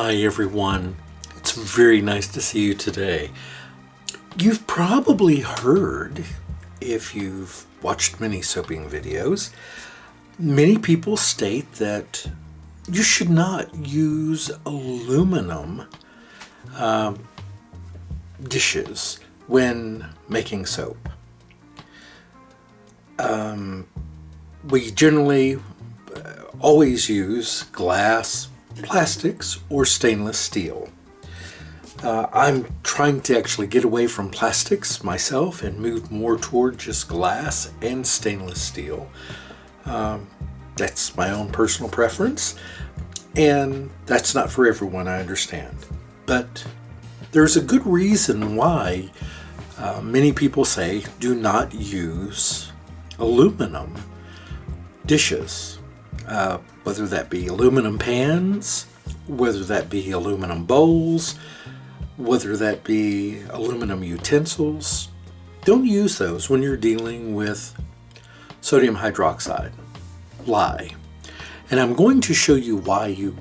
Hi everyone, it's very nice to see you today. You've probably heard, if you've watched many soaping videos, many people state that you should not use aluminum dishes when making soap. We generally always use glass, plastics, or stainless steel. I'm trying to actually get away from plastics myself and move more toward just glass and stainless steel. That's my own personal preference, and that's not for everyone, I understand. But there's a good reason why many people say do not use aluminum dishes. Whether that be aluminum pans, whether that be aluminum bowls, whether that be aluminum utensils. Don't use those when you're dealing with sodium hydroxide, lye. And I'm going to show you why you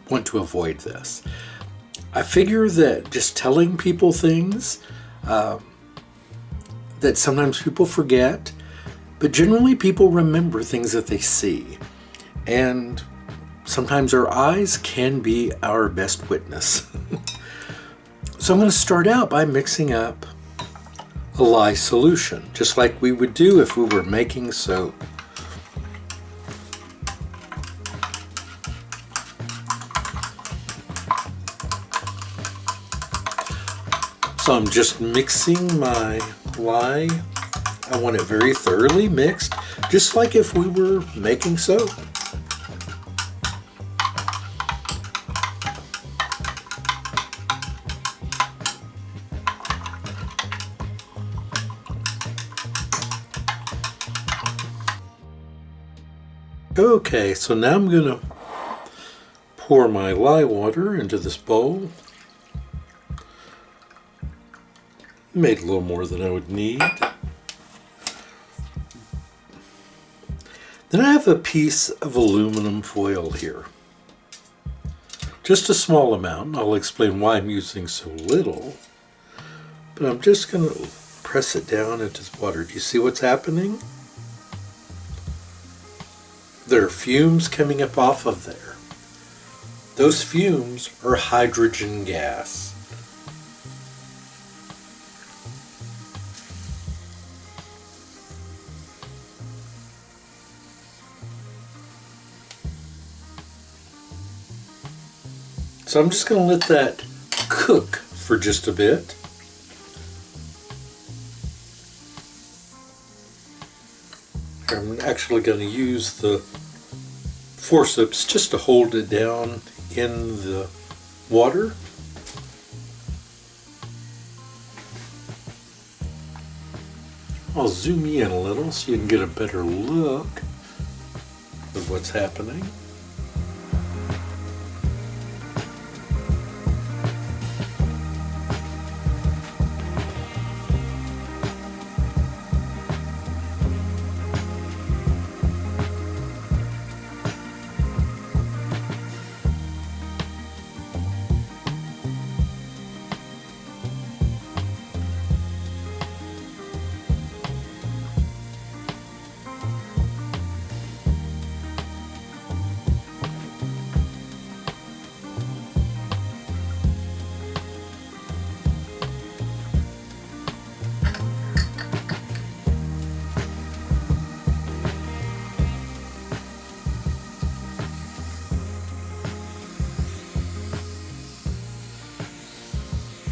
want to avoid this. I figure that just telling people things that sometimes people forget, but generally people remember things that they see. And sometimes our eyes can be our best witness. So I'm going to start out by mixing up a lye solution, just like we would do if we were making soap. So I'm just mixing my lye. I want it very thoroughly mixed, just like if we were making soap. Okay, so now I'm going to pour my lye water into this bowl. Made a little more than I would need. Then I have a piece of aluminum foil here. Just a small amount. I'll explain why I'm using so little. But I'm just going to press it down into the water. Do you see what's happening? There are fumes coming up off of there. Those fumes are hydrogen gas. So I'm just going to let that cook for just a bit. I'm actually going to use the forceps just to hold it down in the water. I'll zoom in a little so you can get a better look of what's happening.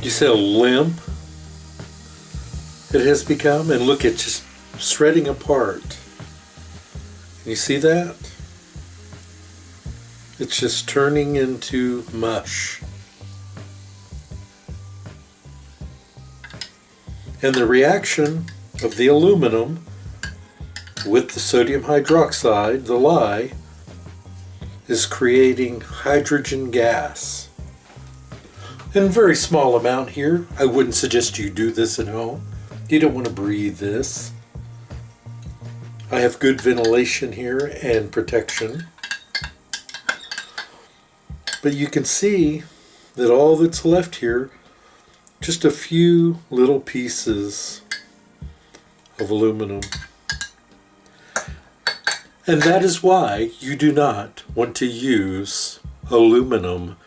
You see how limp it has become? And look, it's just shredding apart. Can you see that? It's just turning into mush. And the reaction of the aluminum with the sodium hydroxide, the lye, is creating hydrogen gas. In a very small amount here. I wouldn't suggest you do this at home. You don't want to breathe this. I have good ventilation here and protection. But you can see that all that's left here, just a few little pieces of aluminum. And that is why you do not want to use aluminum.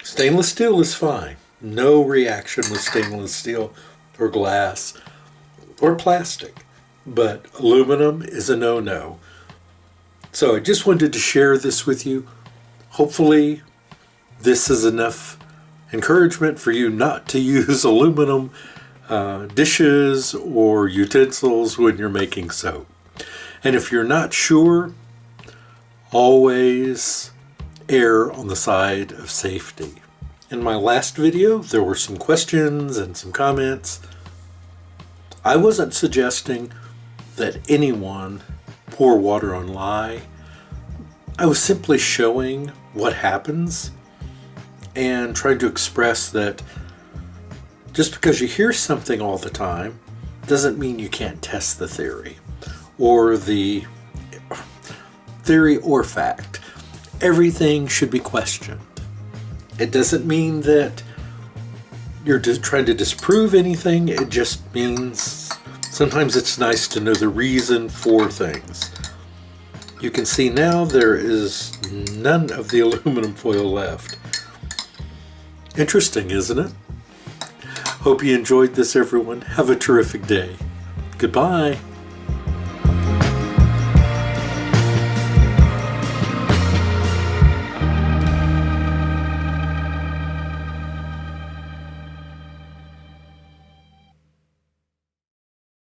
Stainless steel is fine. No reaction with stainless steel or glass or plastic. But aluminum is a no-no. So I just wanted to share this with you. Hopefully this is enough encouragement for you not to use aluminum dishes or utensils when you're making soap. And if you're not sure, always err on the side of safety. In my last video, there were some questions and some comments. I wasn't suggesting that anyone pour water on lye. I was simply showing what happens and trying to express that just because you hear something all the time doesn't mean you can't test the theory or fact. Everything should be questioned. It doesn't mean that you're just trying to disprove anything. It just means sometimes it's nice to know the reason for things. You can see now there is none of the aluminum foil left. Interesting, isn't it? Hope you enjoyed this, everyone. Have a terrific day. Goodbye.